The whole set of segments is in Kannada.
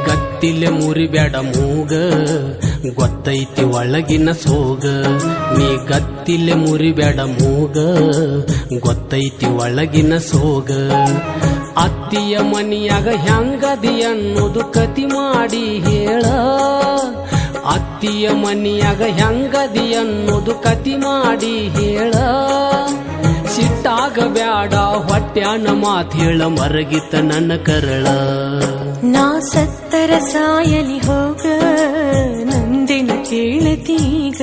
ಗತ್ತಿಲೆ ಮುರಿಬೇಡ ಮೂಗ ಗೊತ್ತೈತಿ ಒಳಗಿನ ಸೋಗ ನೀ ಗತ್ತಿಲೆ ಮುರಿಬೇಡ ಮೂಗ ಗೊತ್ತೈತಿ ಒಳಗಿನ ಸೋಗ ಅತ್ತಿಯ ಮನಿಯಾಗ ಹೆಂಗದಿ ಅನ್ನೋದು ಕತಿ ಮಾಡಿ ಹೇಳ ಅತ್ತಿಯ ಮನಿಯಾಗ ಹೆಂಗದಿ ಅನ್ನೋದು ಕತಿ ಮಾಡಿ ಹೇಳ ಸಿಟ್ಟಾಗ ಬ್ಯಾಡ ಹೊಟ್ಯಾನ ಮಾತ್ ಹೇಳ ಮರಗಿತ ನನ್ನ ಕರಳ ನಾ ಸತ್ತರ ಸಾಯಲಿ ಹೋಗ ನಂದಿನ ಕೇಳತೀಗ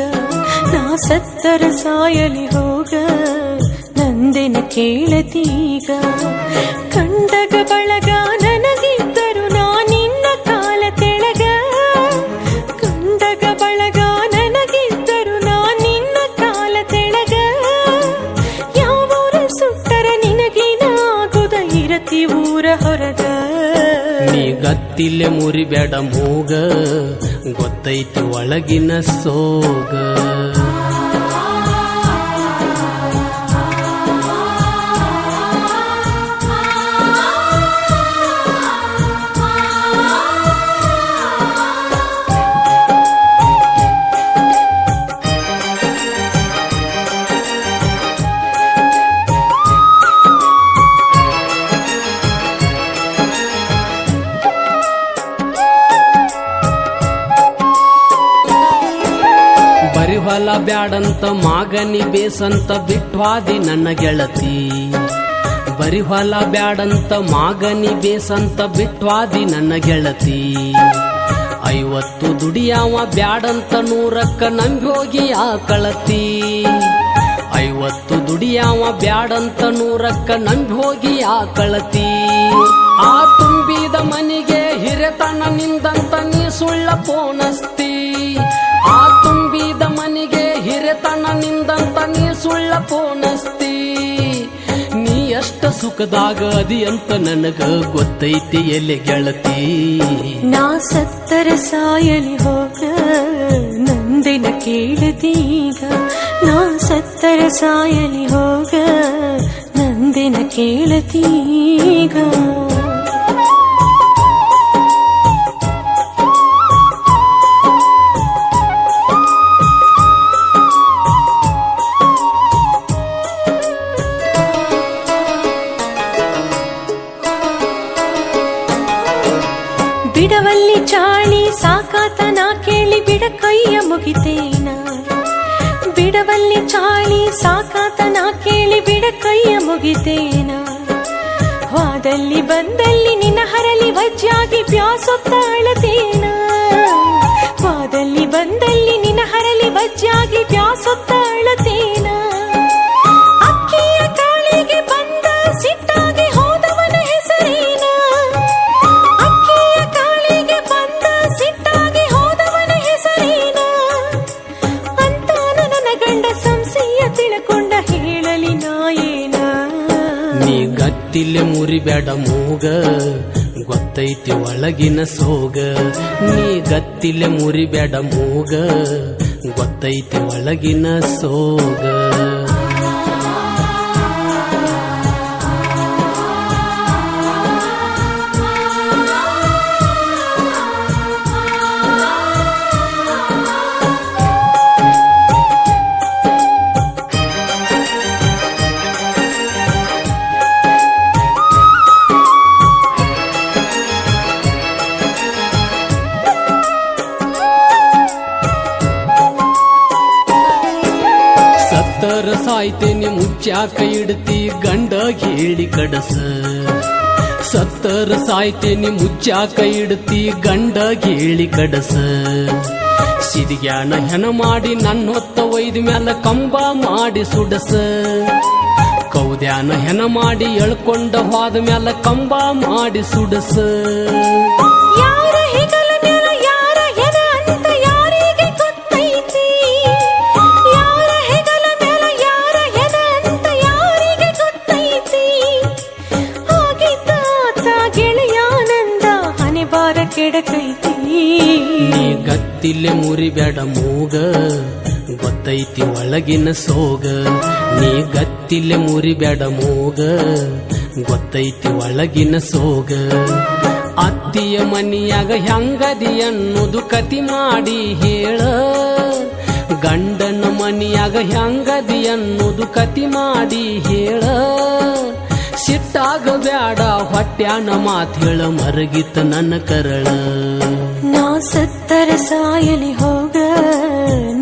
ನಾ ಸತ್ತರ ಸಾಯಲಿ ಹೋಗ ನಂದಿನ ಕೇಳತೀಗ ಕಂಡಗ ಬಳಗ ನನಗಿದ್ದರು ನಾ ನಿನ್ನ ಕಾಲ ತೆಳಗ ಕಂಡಗ ಬಳಗ ನನಗಿದ್ದರು ನಾ ನಿನ್ನ ಕಾಲ ತೆಳಗ ಯಾವೂರ ಸುಟ್ಟರ ನಿನಗೇನಾಗುದ ಇರತಿ ಊರ ಹೊರಗ ನೀ ಗತ್ತಿಲೆ ಮುರಿಬೇಡ ಮೂಗ ಗೊತ್ತೈತಿ ಒಳಗಿನ ಸೋಗ ಹೊಲ ಬ್ಯಾಡಂತ ಮಾಗನಿ ಬೇಸಂತ ಬಿಟ್ವಾದಿ ನನ್ನ ಗೆಳತಿ ಬರಿ ಹೊಲ ಬ್ಯಾಡಂತ ಮಾಗನಿ ಬೇಸಂತ ಬಿಟ್ವಾದಿ ನನ್ನ ಗೆಳತಿ 50 ದುಡಿಯಾವ ಬ್ಯಾಡಂತ 100ಕ್ಕ ನಂಬಿ ಹೋಗಿ ಆಕಳತಿ 50 ದುಡಿಯಾವ ಬ್ಯಾಡಂತ 100ಕ್ಕ ನಂಬಿ ಹೋಗಿ ಆಕಳತಿ ಆ ತುಂಬಿದ ಮನಿಗೆ ಹಿರೆತನ ನಿಂದಂತ ನೀ ಸುಳ್ಳ ಪೋನಸ್ತಿ ಆ ತುಂಬಿದ ಮನಿಗೆ ಹಿರೆತನ ನಿಂದಂತ ನೀ ಸುಳ್ಳ ಪೋನಸ್ತಿ ನೀ ಎಷ್ಟ ಸುಖದಾಗ ಅದಿ ಅಂತ ನನಗ ಗೊತ್ತೈತಿ ಎಲ್ಲಿ ಗೆಳತಿ ನಾ ಸತ್ತರ ಸಾಯಲಿ ಹೋಗ ನಂದಿನ ಕೇಳತೀಗ ನಾ ಸತ್ತರ ಸಾಯಲಿ ಹೋಗ ನಂದಿನ ಕೇಳತೀಗ ಬಿಡವಲ್ಲಿ ಚಾಳಿ ಸಾಕಾತನ ಕೇಳಿ ಬಿಡ ಕೈಯ ಮುಗಿತೇನ ಬಿಡವಲ್ಲಿ ಚಾಳಿ ಸಾಕಾತನ ಕೇಳಿ ಬಿಡ ಕೈಯ ಮುಗಿತೇನ ವಾದಲ್ಲಿ ಬಂದಲ್ಲಿ ನಿನ್ನ ಹರಲಿ ವಜ್ಜಾಗಿ ಬ್ಯಾಸೊತ್ತ ಅಳತೇನ ವಾದಲ್ಲಿ ಬಂದಲ್ಲಿ ನಿನ್ನ ಹರಲಿ ವಜ್ಜಾಗಿ ಬ್ಯಾಸೊತ್ತ ಅಳತೇನ ಅಕ್ಕಿಯ ಕಾಳಿಗೆ ಬಂದ ಸಿಟ್ಟಾಗಿ ಹೋದವನ ಹೆಸರೇನ ಸಿಟ್ಟಾಗಿ ಹೋದವನ ಹೆಸರೇನ ಅಂತಾನ ನನ್ನ ಗಂಡ ಸಂಶಯ ತಿಳ್ಕೊಂಡ ಹೇಳಲಿ ನಾಯೇನ ನೀ ಗತ್ತಿಲೆ ಮುರಿಬೇಡ ಮೂಗ ಗೊತ್ತೈತಿ ಒಳಗಿನ ಸೋಗ ನೀ ಗತ್ತಿಲೆ ಮುರಿಬೇಡ ಮೂಗ ಗೊತ್ತೈತಿ ಒಳಗಿನ ಸೋಗ ಸತ್ತರ ಸಾಯ್ತೇನೆ ಮುಚ್ಚಾಕ ಇಡ್ತಿ ಗಂಡ ಹೇಳಿ ಕಡಸ ಸತ್ತರ ಸಾಯ್ತೇನೆ ಮುಚ್ಚಾಕ ಇಡ್ತಿ ಗಂಡ ಹೇಳಿ ಕಡಸ ಸಿದಿಗ್ಯಾನ ಹೆಣ ಮಾಡಿ ನನ್ನ ಹೊತ್ತ ಒಯ್ದ ಮ್ಯಾಲ ಕಂಬ ಮಾಡಿ ಸುಡಸ ಕೌದ್ಯಾನ ಹೆಣ ಮಾಡಿ ಎಳ್ಕೊಂಡ ಹೋದ ಮ್ಯಾಲ ಕಂಬ ಮಾಡಿ ಸುಡಸ ಯಾರ ಹೆಗಲ ಮ್ಯಾಲ ಯಾರ ಹೆಣ ಅಂತ ಯಾರಿಗೆ ಗೊತ್ತೈತಿ ಯಾರ ಹೆಗಲ ಮ್ಯಾಲ ಯಾರ ಹೆಣ ಅಂತ ಯಾರಿಗೆ ಗೊತ್ತೈತಿ ಆಗಿದ್ದಾತ ಗೆಳೆಯಾನಂದ ಹಣೆ ಬಾರ ಕೆಡಕೈತಿ ನೀ ಗತ್ತಿಲೆ ಮುರಿಬೇಡ ಮೂಗ ಗೊತ್ತೈತಿ ಒಳಗಿನ ಸೋಗ ನೀ ಗತ್ತಿಲೆ ಮುರಿಬೇಡ ಮೂಗ ಗೊತ್ತೈತಿ ಒಳಗಿನ ಸೋಗ ಅತ್ತಿಯ ಮನಿಯಾಗ ಹೆಂಗದಿ ಅನ್ನೋದು ಕತಿ ಮಾಡಿ ಹೇಳ ಗಂಡನ ಮನಿಯಾಗ ಹೆಂಗದಿ ಅನ್ನೋದು ಕತಿ ಮಾಡಿ ಹೇಳ ಸಿಟ್ಟಾಗ ಬ್ಯಾಡ ಹೊಟ್ಯಾನ ಮಾತ್ ಹೇಳ ಮರಗಿತ ನನ್ನ ಕರಳ ನಾ ಸತ್ತರ ಸಾಯಲಿ ಹೋಗ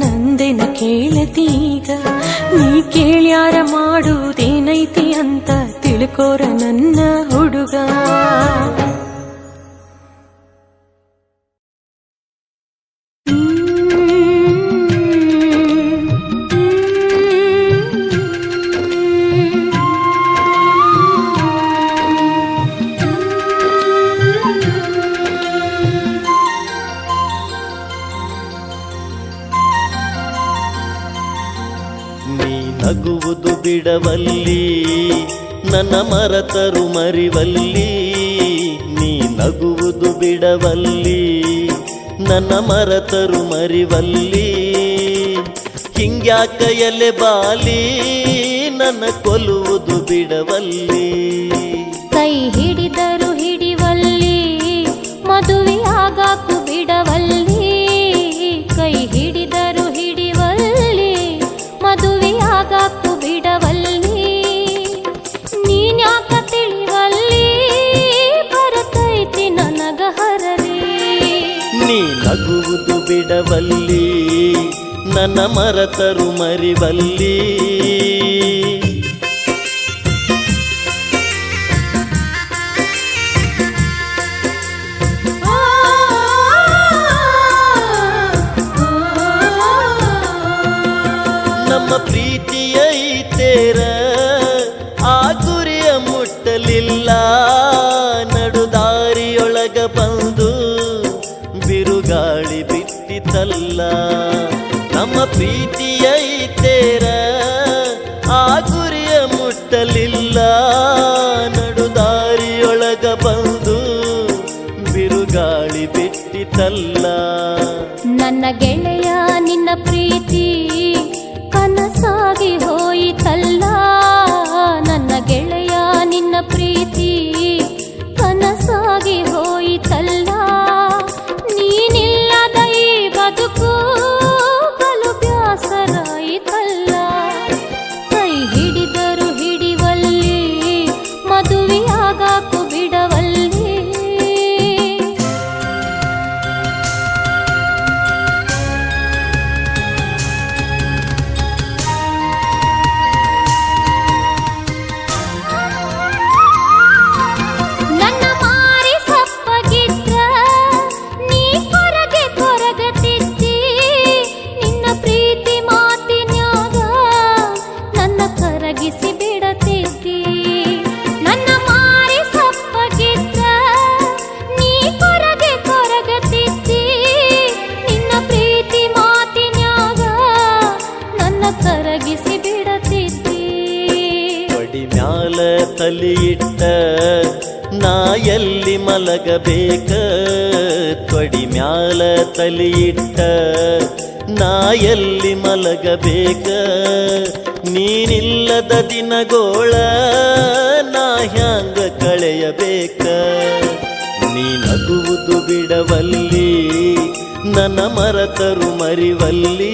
ನಂದೆನ ಕೇಳತೀಗ ನೀ ಕೇಳ್ಯಾರ ಮಾಡುವುದೇನೈತಿ ಅಂತ ತಿಳ್ಕೋರ ನನ್ನ ಹುಡುಗ ನಗುವುದು ಬಿಡವಲ್ಲಿ ನನ್ನ ಮರತರು ಮರಿವಲ್ಲಿ ನೀ ನಗುವುದು ಬಿಡವಲ್ಲಿ ನನ್ನ ಮರತರು ಮರಿವಲ್ಲಿ ಹಿಂಗ್ಯಾಕ ಎಲೆ ಬಾಲಿ ನನ್ನ ಕೊಲ್ಲುವುದು ಬಿಡವಲ್ಲಿ ಕೈ ಹಿಡಿದರು ಹಿಡಿವಲ್ಲಿ ಮದುವೆ ಆಗಾಕು ಬಿಡವಲ್ಲಿ ಕೈ ಹಿಡಿದರು ಹಿಡಿವಲ್ಲಿ ಮದುವೆ ಆಗಾಕು ಬಿಡವಲ್ಲಿ ನೀನ್ಯಾಕ ತಿಳಿವಲ್ಲಿ ಬರತೈತಿ ನನಗ ಹರಲಿ ನೀ ನಗುವುದು ಬಿಡವಲ್ಲಿ ನನ್ನ ಮರತರು ಮರಿವಲ್ಲಿ ನಮ್ಮ ಪ್ರೀತಿಯ ಐತೇರ ಆ ಗುರಿಯ ಮುಟ್ಟಲಿಲ್ಲ ನಡುದಾರಿಯೊಳಗ ಬಂದು ಬಿರುಗಾಳಿ ಬಿಟ್ಟಿತಲ್ಲ ನಮ್ಮ ಪ್ರೀತಿಯ ಐತೇರ ಆ ಗುರಿಯ ಮುಟ್ಟಲಿಲ್ಲ ನಡುದಾರಿಯೊಳಗ ಬಂದು ಬಿರುಗಾಳಿ ಬಿಟ್ಟಿತಲ್ಲ ನನ್ನ ಗೆಳೆಯ ನಿನ್ನ ಪ್ರೀತಿ ಕನಸಾಗಿ ಹೋಯಿತಲ್ಲ ನನ್ನ ಗೆಳೆಯ ನಿನ್ನ ಪ್ರೀತಿ ಕನಸಾಗಿ ಹೋಯಿತಲ್ಲ ನೀನಿಲ್ಲದ ಈ ಬದುಕು ಬಲು ಬ್ಯಾಸರಾಯಿತಲ್ಲ ಕೈ ಹಿಡಿದರು ಹಿಡಿವಲ್ಲಿ ಮದುವೆಯಾಗಾಕು ಬಿಡವಲ್ಲಿ ನನ್ನ ಮಾರಿ ಸಪ್ಪಗಿದ್ರ ನೀ ಕೊರಗೆ ಕೊರಗತಿದ್ದಿ ನಿನ್ನ ಪ್ರೀತಿ ಮಾತಿನ್ಯಾಗ ನನ್ನ ಕರಗಿಸಿ ಬಿಡತಿದ್ದಿ ನನ್ನ ಮಾರಿ ಸಪ್ಪಗಿದ್ರ ನೀ ಕೊರಗೆ ಕೊರಗತಿದ್ದಿ ನಿನ್ನ ಪ್ರೀತಿ ಮಾತಿನ್ಯಾಗ ನನ್ನ ಕರಗಿಸಿ ಬಿಡತಿದ್ದಿ ಒಡಿ ಮ್ಯಾಲ ತಲಿಯಿಟ್ಟ ನಾ ಎಲ್ಲಿ ಮಲಗಬೇಕ ತೊಡಿ ಮ್ಯಾಲ ತಲಿಯಿಟ್ಟ ನಾ ಎಲ್ಲಿ ಮಲಗಬೇಕ ನೀನಿಲ್ಲದ ದಿನಗೋಳ ನಾ ಹ್ಯಾಂಗ ಕಳೆಯಬೇಕ ನೀ ನಗುವುದು ಬಿಡವಲ್ಲಿ ನನ್ನ ಮರತರು ಮರಿವಲ್ಲಿ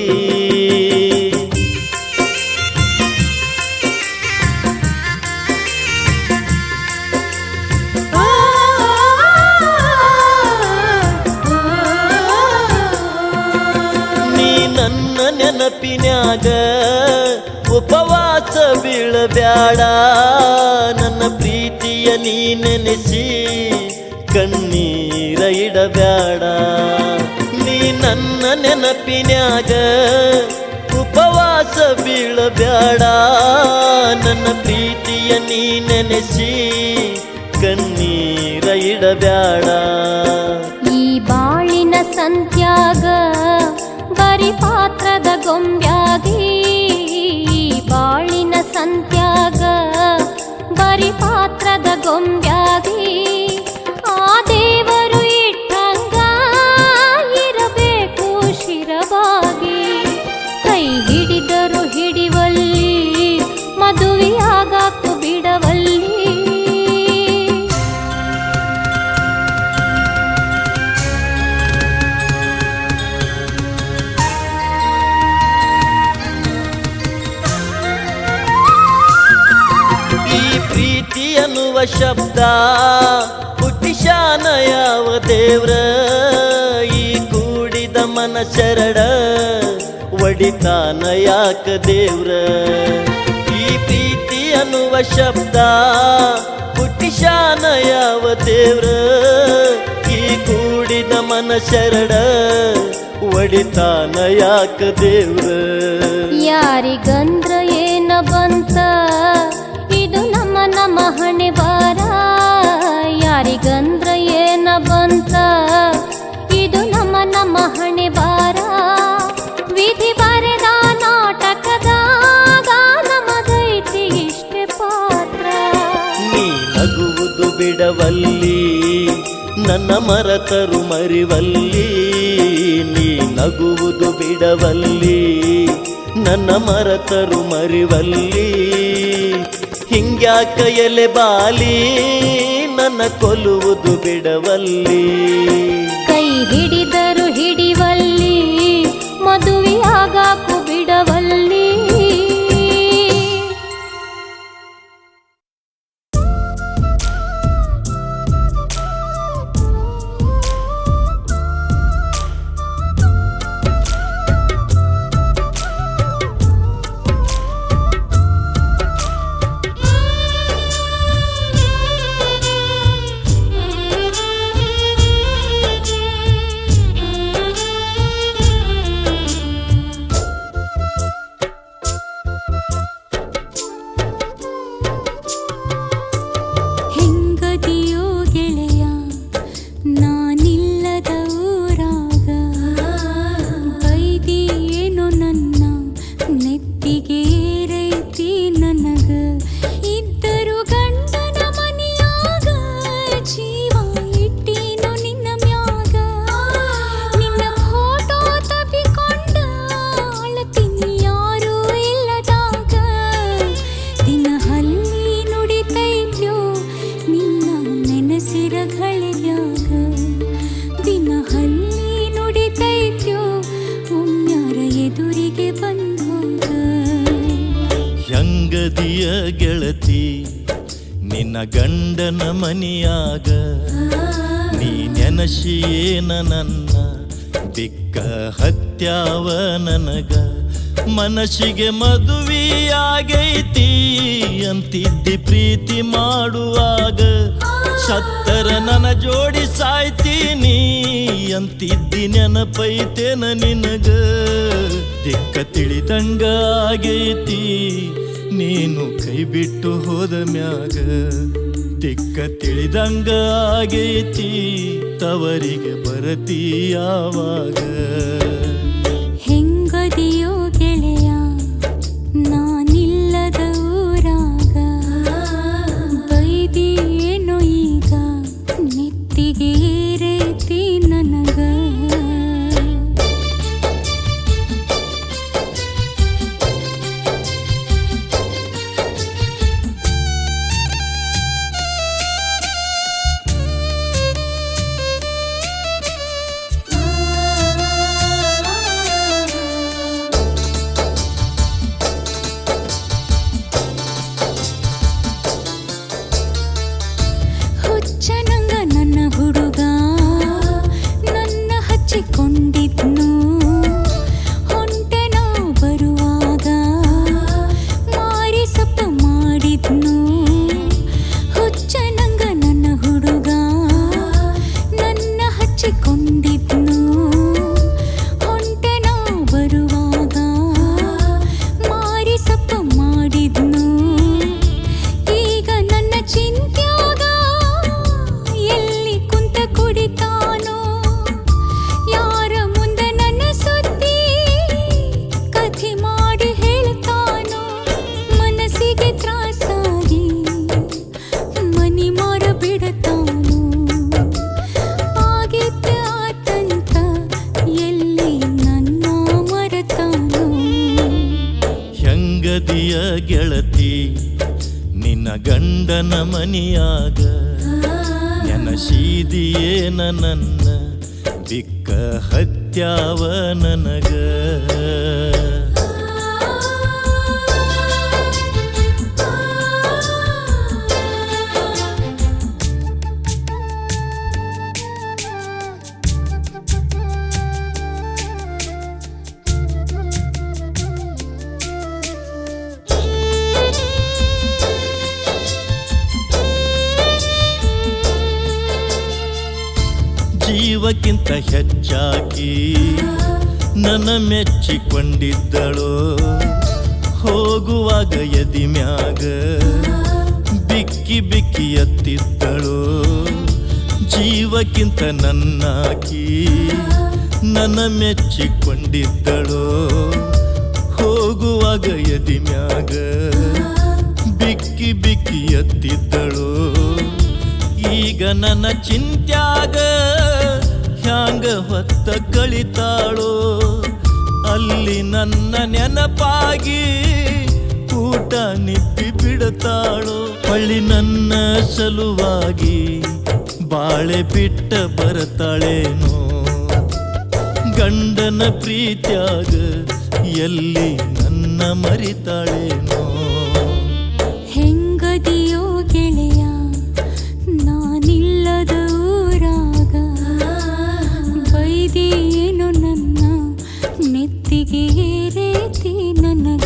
ನೀ ನನ್ನ ನೆನಪಿನ್ಯಾಗ ಉಪವಾಸ ಬೀಳಬ್ಯಾಡ ನನ್ನ ಪ್ರೀತಿಯ ನೀ ನೆನೆಸಿ ಕಣ್ಣೀರ ಇಡಬ್ಯಾಡ ನೀ ನನ್ನ ನೆನಪಿನ್ಯಾಗ ಉಪವಾಸ ಬೀಳಬ್ಯಾಡ ನನ್ನ ಪ್ರೀತಿಯ ನೀ ನೆನೆಸಿ ಕಣ್ಣೀರ ಇಡಬ್ಯಾಡ ಈ ಬಾಳಿನ ಸಂತ್ಯಾಗ ಬರಿ ಪಾತ್ರದ ಗೊಂಬ್ಯಾಗಿ ಈ ಬಾಳಿನ ಸಂತ್ಯಾಗ ಬರಿ ಪಾತ್ರದ ಗೊಂಬ್ಯಾಗಿ ಆ ದೇವರು ಇಟ್ಟಂಗ ಇರಬೇಕು ಶಿರವಾಗಿ ಕೈ ಹಿಡಿದರು ಹಿಡಿವಲ್ಲಿ ಮದುವೆಯಾಗಾಕು ಬಿಡವಲ್ಲಿ ಶಬ್ದ ಹುಟ್ಟಿಶಾನ ಯಾವ ದೇವ್ರ ಈ ಕೂಡಿದ ಮನಶರಡ ಒಡಿತಾನ ಯಾಕ ದೇವ್ರ ಈ ಪ್ರೀತಿ ಅನ್ನುವ ಶಬ್ದ ಹುಟ್ಟಿಶಾನ ಯಾವ ದೇವ್ರ ಈ ಕೂಡಿದ ಮನಶರಡ ಒಡಿತಾನ ಯಾಕ ದೇವ್ರ ಯಾರಿಗಂದ್ರ ಏನ ಬಂತ ಇದು ನಮ್ಮ ಹಣೆ ಬಾರ ಯಾರಿಗಂದ್ರ ಏನ ಬಂತ ಇದು ನಮ್ಮ ಹಣೆ ಬಾರ ವಿಧಿ ಬರೆದ ನಾಟಕದಾಗ ನಮಗೈತಿ ಇಷ್ಟೇ ಪಾತ್ರ ನೀ ನಗುವುದು ಬಿಡವಲ್ಲಿ ನನ್ನ ಮರತರು ಮರಿವಲ್ಲಿ ನೀ ನಗುವುದು ಬಿಡವಲ್ಲಿ ನನ್ನ ಮರತರು ಮರಿವಲ್ಲಿ ಹಿಂಗ್ಯಾಕ ಎಲೆ ಬಾಲಿ ನನ್ನ ಕೊಲ್ಲುವುದು ಬಿಡವಲ್ಲಿ ಕೈ ಹಿಡಿದರು ಹಿಡಿವಲ್ಲಿ ಮದುವೆಯಾಗಾಕು ಬಿಡವಲ್ಲಿ ಹೆಂಗದಿಯ ಗೆಳತಿ ನಿನ್ನ ಗಂಡನ ಮನಿಯಾಗ ನೀ ನೆನಸಿಯೇನ ನನ್ನ ಬಿಕ್ಕ ಹತ್ಯಾವ ನನಗ ಮನಸ್ಸಿಗೆ ಮದುವೆಯಾಗೈತಿ ಅಂತಿದ್ದಿ ಪ್ರೀತಿ ಮಾಡುವಾಗ ಸತ್ತರ ನನ್ನ ಜೋಡಿ ಸಾಯ್ತೀನಿ ಅಂತಿದ್ದಿ ನೆನಪೈತೇನ ನಿನಗ ದಿಕ್ಕ ತಿಳಿದಂಗ ಆಗೈತಿ ನೀನು ಕೈ ಬಿಟ್ಟು ಹೋದ ಮ್ಯಾಗ ದಿಕ್ಕ ತಿಳಿದಂಗ ಆಗೈತಿ ತವರಿಗೆ ಬರತಿ ಯಾವಾಗ ಹೆಂಗದಿಯೋ ಗೆಳೆಯ ನಾನಿಲ್ಲದ ಊರಾಗ ಬೈದಿ ಏನೋ ಈಗ ನೆತ್ತಿಗೆ ಏರೈತಿ ನನಗ ಕೊಂಡಿದ್ನು ಹೊಂಟೆನೋ ಬರುವಾಗ ಮಾರಿ ಸಪ್ಪ ಮಾಡಿದ್ನು ಹುಚ್ಚನಂಗ ನನ್ನ ಹುಡುಗ ನನ್ನ ಹಚ್ಚಿಕೊಂಡಿದ್ನು ಹೊಂಟೆನೋ ಬರುವಾಗ ಮಾರಿ ಸಪ್ಪ ಮಾಡಿದ್ನು ಈಗ ನನ್ನ ಚಿಂತ್ಯಾಗ ಎಲ್ಲಿ ಕುಂತ ಕುಡಿತಾನೋ ಹೆಂಗದಿಯ ಗೆಳತಿ ನಿನ್ನ ಗಂಡನ ಮನಿಯಾಗ ನೆನಸಿದಿಯೇನ ನನ್ನ ಬಿಕ್ಕ ಹತ್ಯಾವ ನನಗ ಜೀವಕ್ಕಿಂತ ಹೆಚ್ಚಾಗಿ ನನ್ನ ಮೆಚ್ಚಿಕೊಂಡಿದ್ದಳೋ ಹೋಗುವಾಗ ಎದಿ ಮ್ಯಾಗ ಬಿಕ್ಕಿ ಬಿಕ್ಕಿ ಎತ್ತಿದ್ದಳೋ ಜೀವಕ್ಕಿಂತ ನನ್ನಾಕಿ ನನ್ನ ಮೆಚ್ಚಿಕೊಂಡಿದ್ದಳೋ ಹೋಗುವಾಗ ಎದಿ ಮ್ಯಾಗ ಬಿಕ್ಕಿ ಬಿಕ್ಕಿ ಎತ್ತಿದ್ದಳೋ ಈಗ ನನ್ನ ಚಿಂತ್ಯಾಗ ಹ್ಯಾಂಗ ಹೊತ್ತ ಕಳಿತಾಳೋ ಅಲ್ಲಿ ನನ್ನ ನೆನಪಾಗಿ ಊಟ ನಿದ್ದಿ ಬಿಡುತ್ತಾಳೋ ಹೊಳ್ಳಿ ನನ್ನ ಸಲುವಾಗಿ ಬಾಳೆ ಬಿಟ್ಟ ಬರತಾಳೇನೋ ಗಂಡನ ಪ್ರೀತ್ಯಾಗ ಎಲ್ಲಿ ನನ್ನ ಮರಿತಾಳೇನೋ ಹೆಂಗದಿಯೋ ಗೆಳೆಯ ನಾನಿಲ್ಲದ ಊರಾಗ ಬೈದೇನು ನನ್ನ ನೆತ್ತಿಗೆ ಏರೇತಿ ನನಗ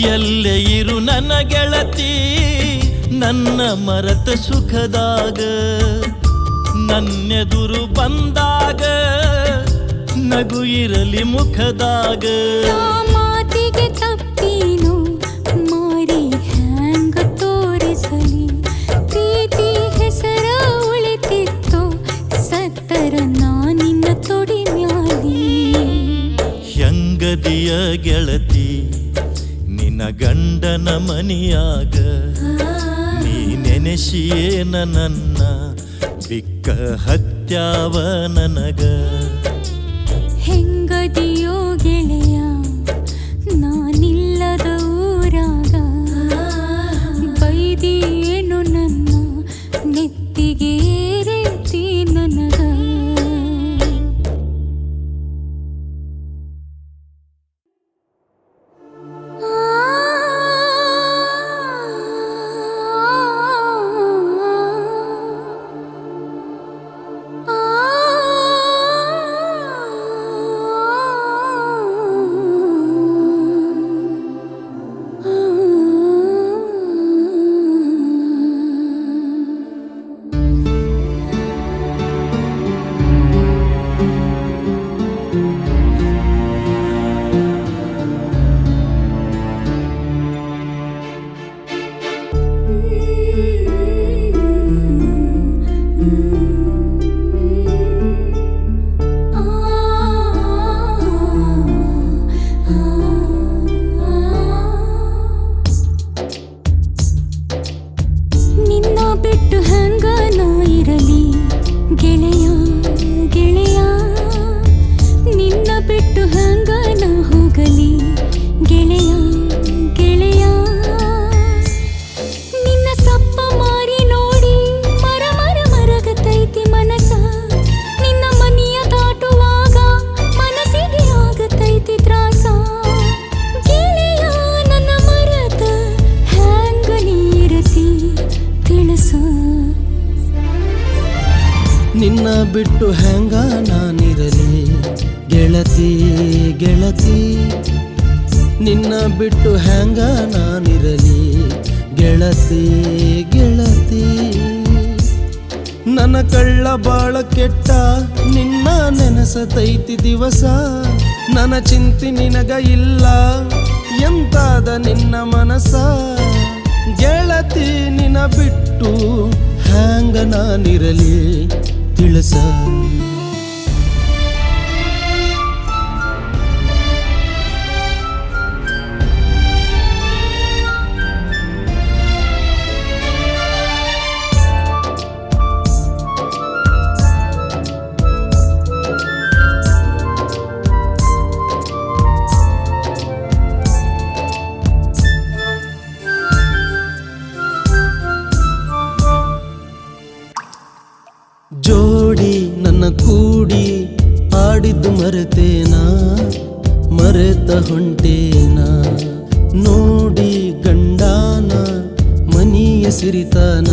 ಎಲ್ಲೇ ಇರು ನನ್ನ ಗೆಳತಿ ನನ್ನ ಮರತ ಸುಖದಾಗ ನನ್ನೆದುರು ಬಂದಾಗ ನಗು ಇರಲಿ ಮುಖದಾಗ ಮಾತಿಗೆ ತಪ್ಪೀನು ಮಾರಿ ಹ್ಯಾಂಗ ತೋರಿಸಲಿ ಪ್ರೀತಿ ಹೆಸರ ಉಳಿತಿತ್ತು ಸತ್ತರ ನಾನಿನ್ನ ತೊಡಿ ಮ್ಯಾಲಿ ಹೆಂಗದಿಯ ಗೆಳತಿ ನಿನ್ನ ಗಂಡನ ಮನಿಯಾಗ ನೀ ನೆನೆಸಿಯೇನ ನನ್ನ ಬಿಕ್ಕ ಹತ್ಯಾವ ನನಗ ಹೆಂಗದಿಯೋ ಗೆಳೆಯ ನಾನಿಲ್ಲದ ಊರಾಗ ಬೈದಿಯೇನು ನನ್ನ ನೆತ್ತಿಗೆ ಏರೇತಿ ನನಗ ನಿನ್ನ ಬಿಟ್ಟು ಹೆಂಗ ನಾನಿರಲಿ ಗೆಳತಿ ಗೆಳತಿ ನಿನ್ನ ಬಿಟ್ಟು ಹೆಂಗ ನಾನಿರಲಿ ಗೆಳತಿ ಗೆಳತಿ ನನ್ನ ಕಳ್ಳ ಬಾಳ ಕೆಟ್ಟ ನಿನ್ನ ನೆನಸತೈತಿ ದಿವಸ ನನ್ನ ಚಿಂತೆ ನಿನಗ ಇಲ್ಲ ಎಂತಾದ ನಿನ್ನ ಮನಸ ಗೆಳತಿ ನಿನ್ನ ಬಿಟ್ಟು ಹ್ಯಾಂಗ ನಾನಿರಲಿ ತಿಳಿಸ ಕೂಡಿ ಆಡಿದ್ದು ಮರೆತೇನಾ, ಮರೆತ ಹೊಂಟೇನ ನೋಡಿ ಗಂಡಾನ ಮನಿಯ ಸಿರಿತಾನ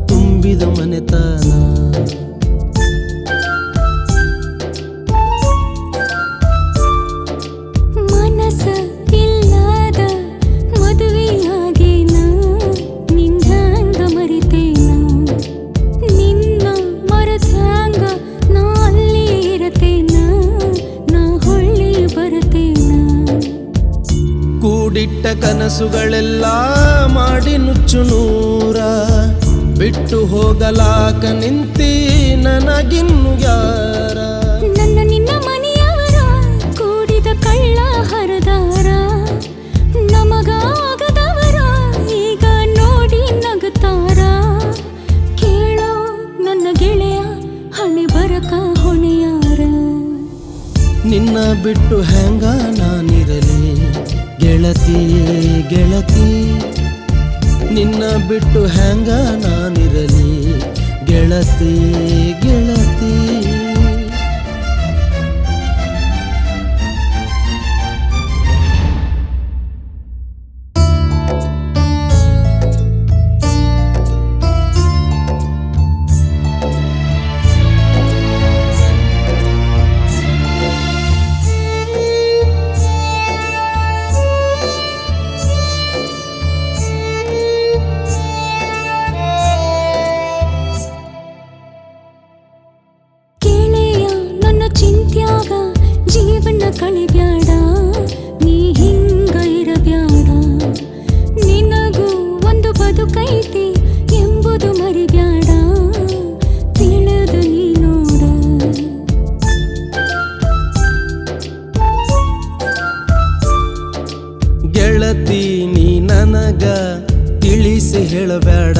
ತುಂಬಿದ ಮನೆತಾನ. ಮನಸ ಇಲ್ಲದ ಮದುವೆಯಾಗೇನ ನಿಂದ್ಯಾಂಗ ಮರಿತೇನ, ನಿನ್ನ ಮರತ್ಯಾಂಗ ನಾ ಅಲ್ಲಿ ಇರತೇನ, ನಾ ಹೊಳ್ಳಿ ಬರತೇನ. ಕೂಡಿಟ್ಟ ಕನಸುಗಳೆಲ್ಲ ಮಾಡಿ ನುಚ್ಚು ನೂರ, ಬಿಟ್ಟು ಹೋಗಲಾಕ ನಿಂತಿ ನನಗಿನ್ನು ಯಾರ. ನನ್ನ ನಿನ್ನ ಮನೆಯವರ ಕೂಡಿದ ಕಳ್ಳ ಹರದಾರ, ನಮಗಾಗದವರ ಈಗ ನೋಡಿ ನಗುತ್ತಾರ. ಕೇಳೋ ನನ್ನ ಗೆಳೆಯ ಹಣೆ ಬರಕ ಹೊಣೆಯಾರ. ನಿನ್ನ ಬಿಟ್ಟು ಹೆಂಗ ನಾನಿರಲಿ ಗೆಳತಿ ಗೆಳತಿ, ನಿನ್ನ ಬಿಟ್ಟು ಹೆಂಗ ನಾನಿರಲಿ ಗೆಳತಿ ಗೆಳತಿ. ಚಿಂತ್ಯಾಗ ಜೀವನ ಕಳಿಬ್ಯಾಡ, ನೀ ಹಿಂಗ ಇರಬ್ಯಾಡ. ನಿನಗೂ ಒಂದು ಬದುಕೈತಿ ಎಂಬುದು ಮರಿಬ್ಯಾಡ, ತಿಳಿದು ನೀ ನೋಡ. ಗೆಳತಿ ನೀ ನನಗ ತಿಳಿಸಿ ಹೇಳಬೇಡ,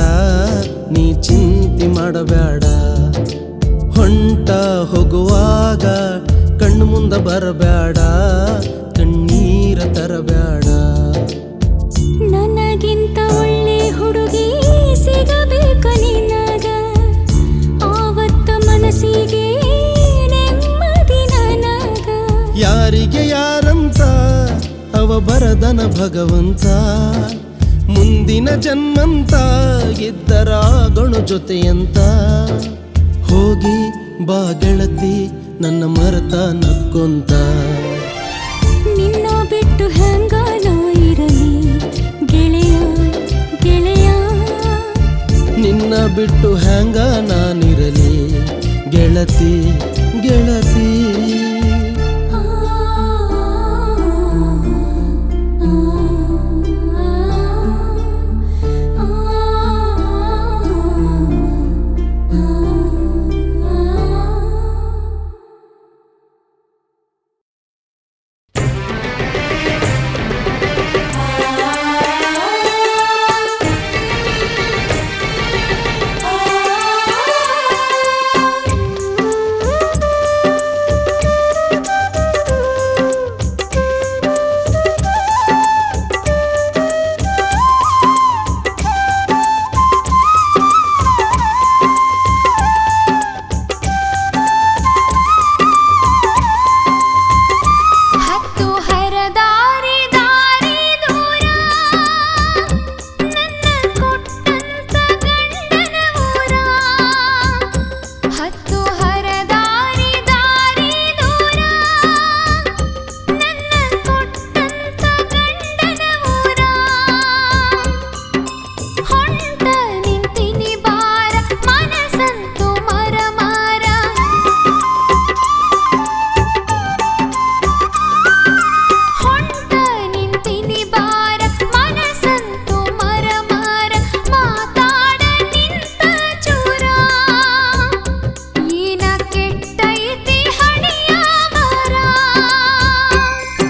ನೀ ಚಿಂತೆ ಮಾಡಬೇಡ. ಹೊಂಟ ಹೋಗುವಾಗ ಕಣ್ಣು ಮುಂದ ಬರಬೇಡ, ಕಣ್ಣೀರ ತರಬೇಡ. ನನಗಿಂತ ಒಳ್ಳೆ ಹುಡುಗಿ ಸಿಗಬೇಕ ನಿನಗ, ಆವತ್ತ ಮನಸ್ಸಿಗೆ ನೆಮ್ಮದಿ ನನಗ. ಯಾರಿಗೆ ಯಾರಂತ ಅವ ಬರದನ ಭಗವಂತ, ಮುಂದಿನ ಜನ್ಮಂತ ಇದ್ದರ ಗಣು ಜೊತೆಯಂತ. ಹೋಗಿ ಬಾ ಗೆಳತಿ ನನ್ನ ಮರೆತ ನಕ್ಕೊಂತ. ನಿನ್ನ ಬಿಟ್ಟು ಹೆಂಗ ನಾ ಇರಲಿ ಗೆಳೆಯ ಗೆಳೆಯ, ನಿನ್ನ ಬಿಟ್ಟು ಹೆಂಗ ನಾನಿರಲಿ ಗೆಳತಿ ಗೆಳತಿ.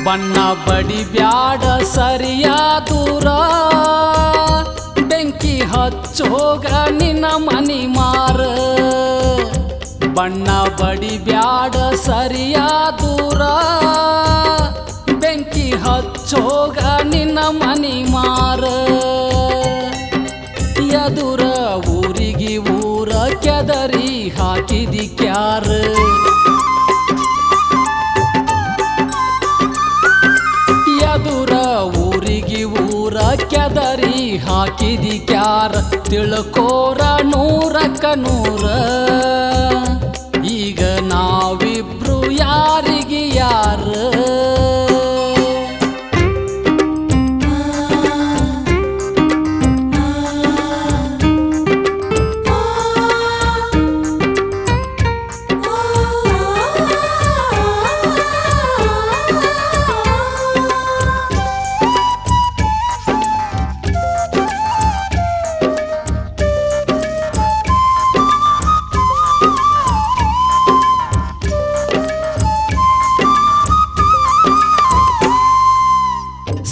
ಬಣ್ಣ ಬಡಿಬ್ಯಾಡ ಸರಿಯ ದೂರ, ಬೆಂಕಿ ಹಚ್ಚೋಗ ನಿನ್ನ ಮನಿ ಮಾರ. ಬಣ್ಣ ಬಡಿಬ್ಯಾಡ ಸರಿಯ ದೂರ, ಬೆಂಕಿ ಹಚ್ಚೋಗ ನಿನ್ನ ಮನಿ ಮಾರ. ಎದುರ ಊರಿಗೆ ಊರ ಕೆದರಿ ಹಾಕಿದಿ ಕ್ಯಾರ ಎದುರ ಊರಿಗೆ ಊರ ಕೆದರಿ ಹಾಕಿದಿ ಕ್ಯಾರ ತಿಳ್ಕೋರ ನೂರಕ್ಕ ನೂರ ಈಗ ನಾವಿಬ್ರು ಯಾರಿಗೆ ಯಾರ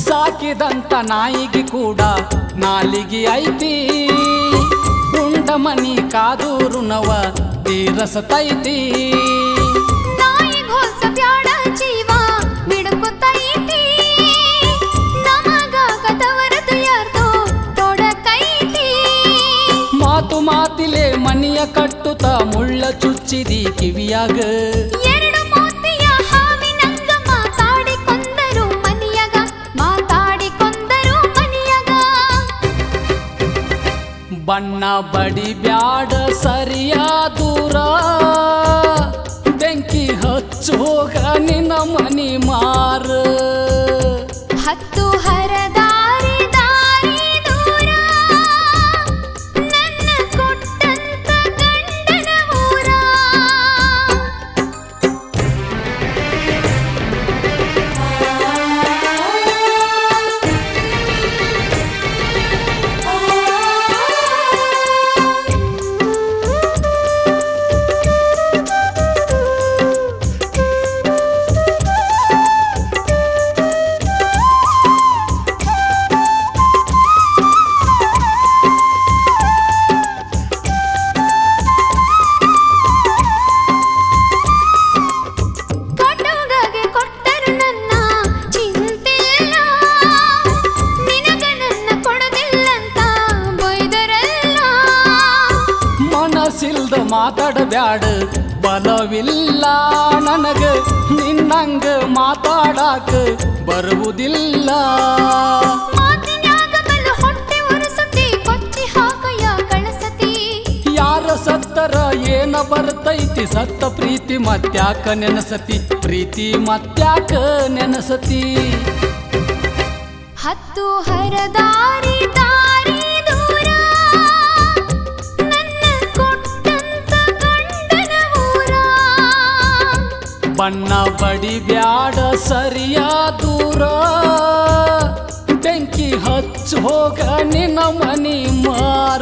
ಸಾಕಿದಂತ ನಾಯಿಗೆ ಕೂಡ ನಾಲಿಗೆ ಐತಿ ಉಂಡ ಮನಿ ಕಾದೂರು ನವ ತೀರಸತೈತಿ ನಾಯಿಗ್ ಹೊಸ ಬ್ಯಾಡ ಜೀವ ಬಿಡುಕುತ್ತೈತಿ ನಮಗಾಗದವರದು ಯಾರ್ದೋ ತೊಡಕೈತಿ ಮಾತು ಮಾತಿಲೆ ಮನಿಯ ಕಟ್ಟುತ್ತ ಮುಳ್ಳ ಚುಚ್ಚಿದಿ ಕಿವಿಯಾಗ ಎರಡು ಮೋತಿಯ ಹಾವಿನಂಗ ಮಾತಾಡಿಕೊಂಡರು ಮನಿಯಗ ಬಣ್ಣ ಬಡಿ ಬ್ಯಾಡ ಸರಿಯ ದೂರ ಬೆಂಕಿ ಹಚ್ಚೋಗ ನಿನ್ನ ಮನಿ ಮಾರ ಹತ್ತು ಹರದಾರಿ ದಾರಿ ದೂರ ನನ್ನ ಕೊಟ್ಟಂತ ಗಂಡನ ಊರ ಮನಸಿಲ್ದ ಮಾತಾಡಬ್ಯಾಡ ಬಲವಿಲ್ಲ ನನಗ ನಿನ್ನಂಗ ಮಾತಾಡಾಕ ಬರುವುದಿಲ್ಲ ಯಾರ ಸತ್ತರ ಏನ ಬರ್ತೈತಿ ಸತ್ತ ಪ್ರೀತಿ ಮತ್ಯಾಕ ನೆನಸತಿ ಪ್ರೀತಿ ಮತ್ಯಾಕ ನೆನಸತಿ ಹತ್ತು ಹರದಾರಿ ದಾರಿ ದೂರ ನನ್ನ ಕೊಟ್ಟಂತ ಗಂಡನ ಊರ ಬಣ್ಣ ಬಡಿ ಬ್ಯಾಡ ಸರಿಯ ದೂರ ಬೆಂಕಿ ಹಚ್ಚ ಹೋಗ ನಿನ್ನ ಮನಿ ಮಾರ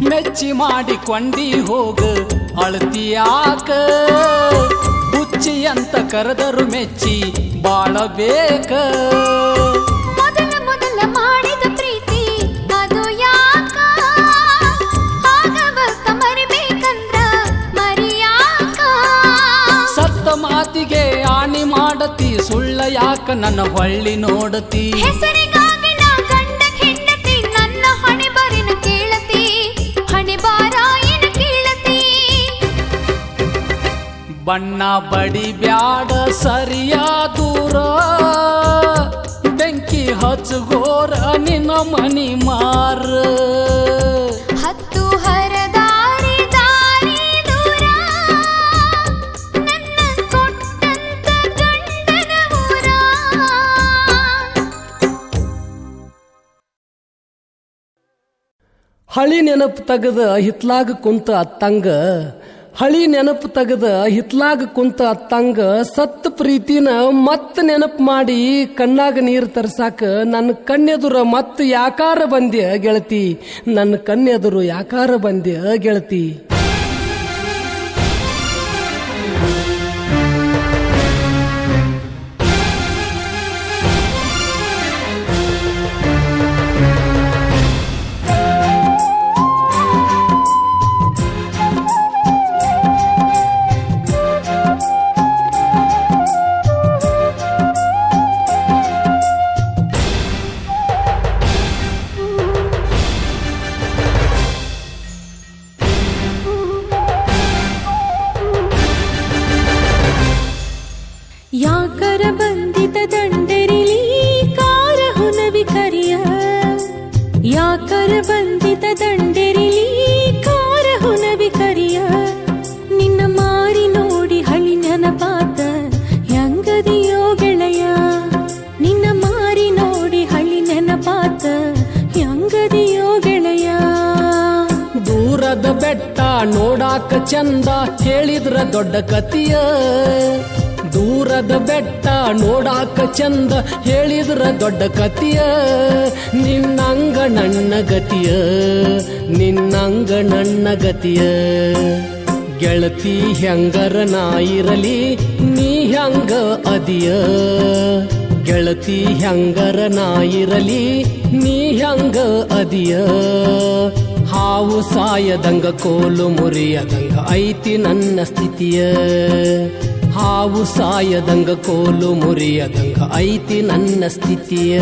ಮೆಚ್ಚಿ ಮಾಡಿಕೊಂಡಿ ಹೋಗ ಅಳತಿಯಾಕ ಹುಚ್ಚಿ ಅಂತ ಕರೆದರು ಮೆಚ್ಚಿ ಬಾಳಬೇಕ ಮೊದಲ ಮೊದಲ ಮಾಡಿದ ಪ್ರೀತಿ ಅದು ಯಾಕ ಆಗವತ್ತ ಮರಿಬೇಕಂದ್ರ ಮರಿಯಾಕ ಸತ್ತ ಮಾತಿಗೆ ಆಣಿ ಮಾಡತಿ ಸುಳ್ಳ ಯಾಕ ನನ್ನ ಹೊಳ್ಳಿ ನೋಡತಿ ಹೆಸರಿಗಾಗಿ ನಾ ಗಂಡ ಹೆಂಡತಿ ನನ್ನ ಹಣೆ ಬರಿನ ಕೇಳತಿ ಹಣೆ ಬಾರಾಯನ ಕೇಳತಿ ಬಣ್ಣ ಬಡಿ ಬ್ಯಾಡ ಸರಿಯ ದೂರ ಬೆಂಕಿ ಹಚ್ಚಗೋರ ನಿನ್ನ ಮನಿ ಮಾರ ಹತ್ತು ಹರದಾರಿ ದಾರಿ ದೂರ ನನ್ನ ಕೊಟ್ಟಂತ ಗಂಡನ ಊರ ಹಳಿ ನೆನಪು ತೆಗೆದ ಹಿತ್ಲಾಗ ಕುಂತ ಅತ್ತಂಗ ಹಳಿ ನೆನಪು ತೆಗೆದ ಹಿತ್ಲಾಗ ಕುಂತ ಅತ್ತಂಗ ಸತ್ ಪ್ರೀತಿನ ಮತ್ ನೆನಪು ಮಾಡಿ ಕಣ್ಣಾಗ ನೀರು ತರ್ಸಾಕ ನನ್ನ ಕಣ್ಣೆದುರ ಮತ್ ಯಾಕಾರ ಬಂದ್ಯ ಗೆಳತಿ, ನನ್ನ ಕಣ್ಣೆದುರು ಯಾಕಾರ ಬಂದ್ಯ ಗೆಳತಿ. ಯಾಕರ ಬಂದಿತ ದಂಡರಿಲಿ ಕಾರ ಹುನವಿ ಕರಿಯ, ಯಾಕರ ಬಂದಿತ ದಂಡರಿಲಿ ಕಾರ ಹುನವಿ ಕರಿಯ. ನಿನ್ನ ಮಾರಿ ನೋಡಿ ಹಳಿ ನೆನಪಾತ ಹೆಂಗದಿಯೋ ಗೆಳೆಯ, ನಿನ್ನ ಮಾರಿ ನೋಡಿ ಹಳಿ ನೆನಪಾತ ಹೆಂಗದಿಯೋ ಗೆಳೆಯ. ದೂರದ ಬೆಟ್ಟ ನೋಡಾಕ ಚಂದ ಹೇಳಿದ್ರ ದೊಡ್ಡ ಕತಿಯ, ದೂರದ ಬೆಟ್ಟ ನೋಡಾಕ ಚಂದ ಹೇಳಿದ್ರ ದೊಡ್ಡ ಕತಿಯ. ನಿನ್ನಂಗ ನನ್ನ ಗತಿಯ, ನಿನ್ನಂಗ ನನ್ನ ಗತಿಯ. ಗೆಳತಿ ಹೆಂಗರ ನಾ ಇರಲಿ ನೀ ಹೆಂಗ ಅದಿಯ, ಗೆಳತಿ ಹೆಂಗರ ನಾ ಇರಲಿ ನೀ ಹೆಂಗ ಅದಿಯ. ಹಾವು ಸಾಯದಂಗ ಕೋಲು ಮುರಿಯದಂಗ ಐತಿ ನನ್ನ ಸ್ಥಿತಿಯ, ಹಾವು ಸಾಯದಂಗ ಕೋಲು ಮುರಿಯದಂಗ ಐತಿ ನನ್ನ ಸ್ಥಿತಿಯ.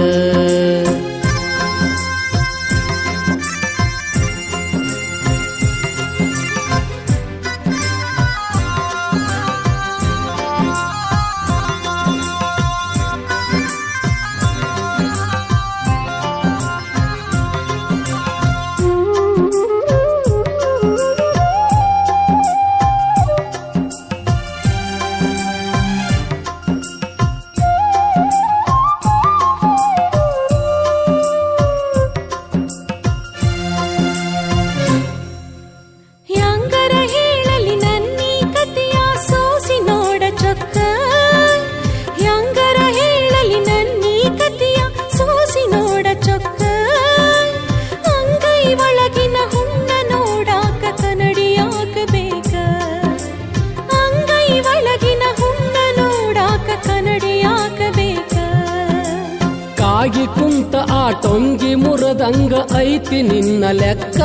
ಕಾಗಿ ಕುಂತ ಆ ಟೊಂಗಿ ಮುರದಂಗ ಐತಿ ನಿನ್ನ ಲೆಕ್ಕ,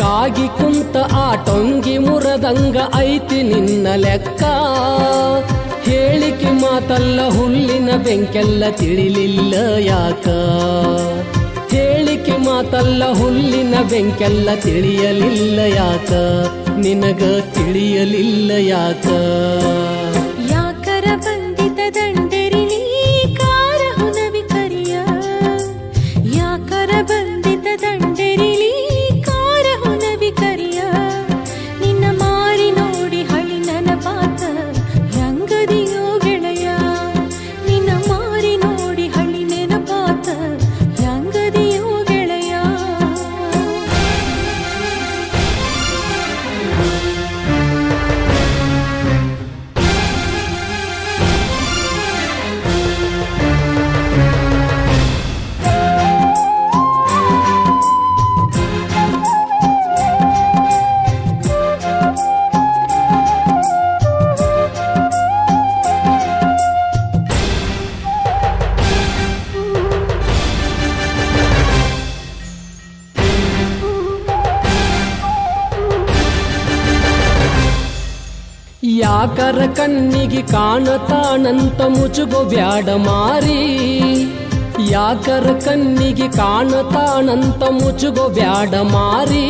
ಕಾಗಿ ಕುಂತ ಆ ಟೊಂಗಿ ಮುರದಂಗ ಐತಿ ನಿನ್ನ ಲೆಕ್ಕ. ಹೇಳಿಕೆ ಮಾತಲ್ಲ ಹುಲ್ಲಿನ ಬೆಂಕೆಲ್ಲ ತಿಳಿಲಿಲ್ಲ ಯಾಕ, ಹೇಳಿಕೆ ಮಾತಲ್ಲ ಹುಲ್ಲಿನ ಬೆಂಕೆಲ್ಲ ತಿಳಿಯಲಿಲ್ಲ ಯಾಕ, ನಿನಗ ತಿಳಿಯಲಿಲ್ಲ ಯಾಕ. ಯಾಕರ ಬಂದಿತ ದಂಡರಿಲಿ ಕಾರ ಹುನವಿ ಕರಿಯ, ಯಾಕರ ಬಂದಿತ ದಂಡರಿಲಿ ಕಾರ ಹುನವಿ ಕರಿಯ. ನಿನ್ನ ಮಾರಿ ನೋಡಿ ಹಳಿ ನೆನಪಾತ ಹೆಂಗದಿಯೋ ಗೆಳೆಯ, ನಿನ್ನ ಮಾರಿ ನೋಡಿ ಹಳಿ ನೆನಪಾತ ಹೆಂಗದಿಯೋ ಗೆಳೆಯ. ಯಾಕರ ಕಣ್ಣಿಗೆ ಕಾಣತಾನಂತ ಮುಚುಗೋ ಬ್ಯಾಡ ಮಾರಿ, ಯಾಕರ ಕಣ್ಣಿಗೆ ಕಾಣತಾನಂತ ಮುಚುಗೋ ಬ್ಯಾಡ ಮಾರಿ.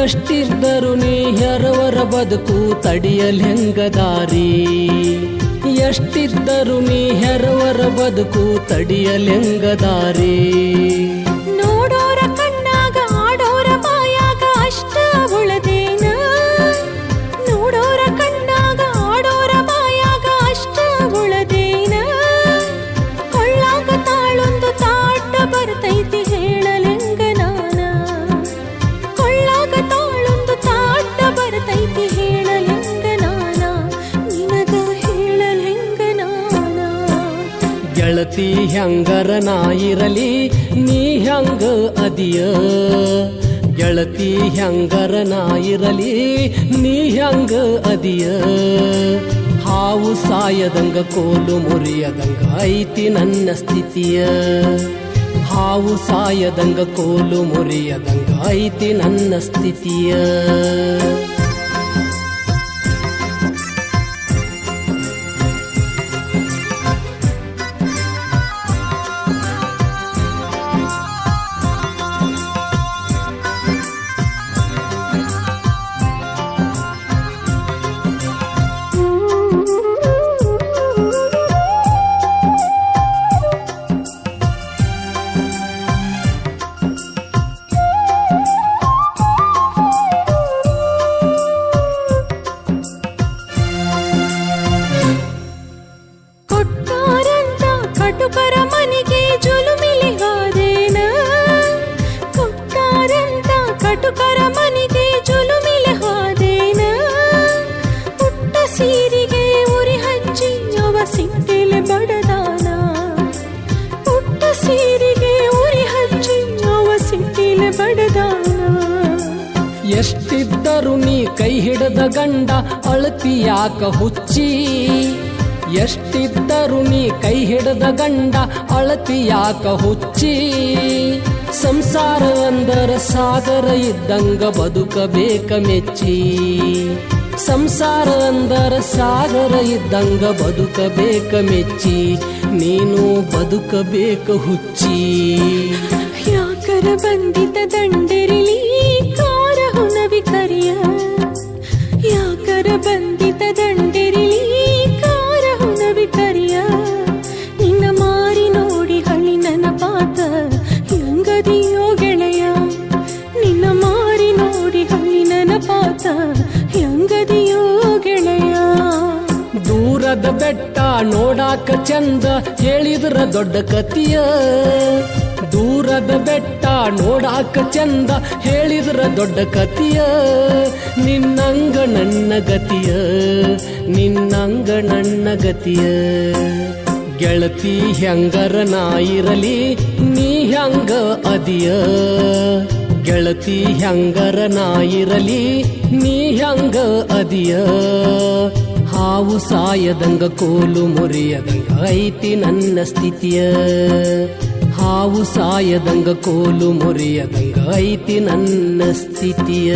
ಎಷ್ಟಿದ್ದರು ನೀ ಹೆರವರ ಬದುಕು ತಡಿಯಲ್ ಹೆಂಗದಾರಿ, ಎಷ್ಟಿದ್ದರು ನೀ ಹೆರವರ ಬದುಕು ತಡಿಯಲ್ ಹೆಂಗದಾರಿ. ನೋಡೋರ ಕಣ್ಣಾಗ ಆಡೋರ ಬಾಯಾಗ ಅಷ್ಟ ಉಳದೇನ, ನೋಡೋರ ಕಣ್ಣಾಗ ಆಡೋರ ಬಾಯಾಗ ಅಷ್ಟ ಉಳದೇನ. ಕೊಳ್ಳಾಗ ತಾಳೊಂದು ತಾಟ ಬರ್ತೈತಿ ಹೇಳಲೆಂಗ ನಾನ, ಕೊಳ್ಳಾಗ ತಾಳೊಂದು ತಾಟ ಗೆಳತಿ ಹೆಂಗರ ನಾ ಇರಲಿ ನೀ ಹೆಂಗ ಅದಿಯ ಗೆಳತಿ ಹೆಂಗರ ನಾ ಇರಲಿ ನೀ ಹೆಂಗ ಅದಿಯ ಹಾವು ಸಾಯದಂಗ ಕೋಲು ಮುರಿಯದಂಗ ಐತಿ ನನ್ನ ಸ್ಥಿತಿಯ ಹಾವು ಸಾಯದಂಗ ಕೋಲು ಮುರಿಯದಂಗ ಐತಿ ನನ್ನ ಸ್ಥಿತಿಯ ಕಟುಕರ ಮನೆಗೆ ಜುಲುಮಿಲಿ ಹಾದೇನ ಕೊಟ್ಟಾರಂತ ಕಟುಕರ ಮನೆಗೆ ಜುಲುಮಿಲಿ ಹಾದೇನ ಪುಟ್ಟ ಸೀರಿಗೆ ಉರಿ ಹಚ್ಚಿ ಅವ ಸಿಟ್ಟಿಲೆ ಬಡದಾನ ಪುಟ್ಟ ಸೀರಿಗೆ ಉರಿ ಹಚ್ಚಿ ಅವ ಸಿಟ್ಟಿಲೆ ಬಡದಾನ ಎಷ್ಟಿದ್ದರು ನೀ ಕೈ ಹಿಡದ ಗಂಡ ಅಳತಿ ಯಾಕ ಹುಚ್ಚಿ ಎಷ್ಟಿದ್ದರು ನೀ ಕೈ ಹಿಡದ ಗಂಡ ಅಳತಿ ಯಾಕ ಹುಚ್ಚಿ ಸಂಸಾರ ಅಂದರ ಸಾಗರ ಇದ್ದಂಗ ಬದುಕಬೇಕ ಮೆಚ್ಚಿ ಸಂಸಾರ ಅಂದರ ಸಾಗರ ಇದ್ದಂಗ ಬದುಕಬೇಕ ಮೆಚ್ಚಿ ನೀನು ಬದುಕಬೇಕ ಹುಚ್ಚಿ ಯಾಕರ ಬಂದಿತ ದಂಡೆರಿಲಿ ಕಾರ ಹುನವಿ ಕರಿಯ ಯಾಕರ ಬಂದಿತ ದಂಡೆರಿಲಿ ಕರಿಯ ನಿನ್ನ ಮಾರಿ ನೋಡಿ ಹಳಿ ನನ್ನ ಪಾತ ಹೆಂಗದಿಯೋ ಗೆಳೆಯ ನಿನ್ನ ಮಾರಿ ನೋಡಿ ಹಳಿ ನನ್ನ ಪಾತ ಹೆಂಗದಿಯೋ ಗೆಳೆಯ ದೂರದ ಬೆಟ್ಟ ನೋಡಾಕ ಚಂದ ಹೇಳಿದ್ರ ದೊಡ್ಡ ಕತಿಯ ದೂರದ ಬೆಟ್ಟ ನೋಡಾಕ ಚಂದ ಹೇಳಿದ್ರ ದೊಡ್ಡ ಕತಿಯ ನಿನ್ನಂಗ ನನ್ನ ಗತಿಯ ನಿನ್ನಂಗ ನನ್ನ ಗತಿಯ ಗೆಳತಿ ಹೆಂಗರ ನಾ ಇರಲಿ ನೀ ಹೆಂಗ ಅದಿಯ ಗೆಳತಿ ಹೆಂಗರ ನಾ ಇರಲಿ ನೀ ಹೆಂಗ ಅದಿಯ ಹಾವು ಸಾಯದಂಗ ಕೋಲು ಮುರಿಯದಂಗ ಐತಿ ನನ್ನ ಸ್ಥಿತಿಯ ಹಾವು ಸಾಯದಂಗ ಕೋಲು ಮುರಿಯದಂಗ ಐತಿ ನನ್ನ ಸ್ಥಿತಿಯ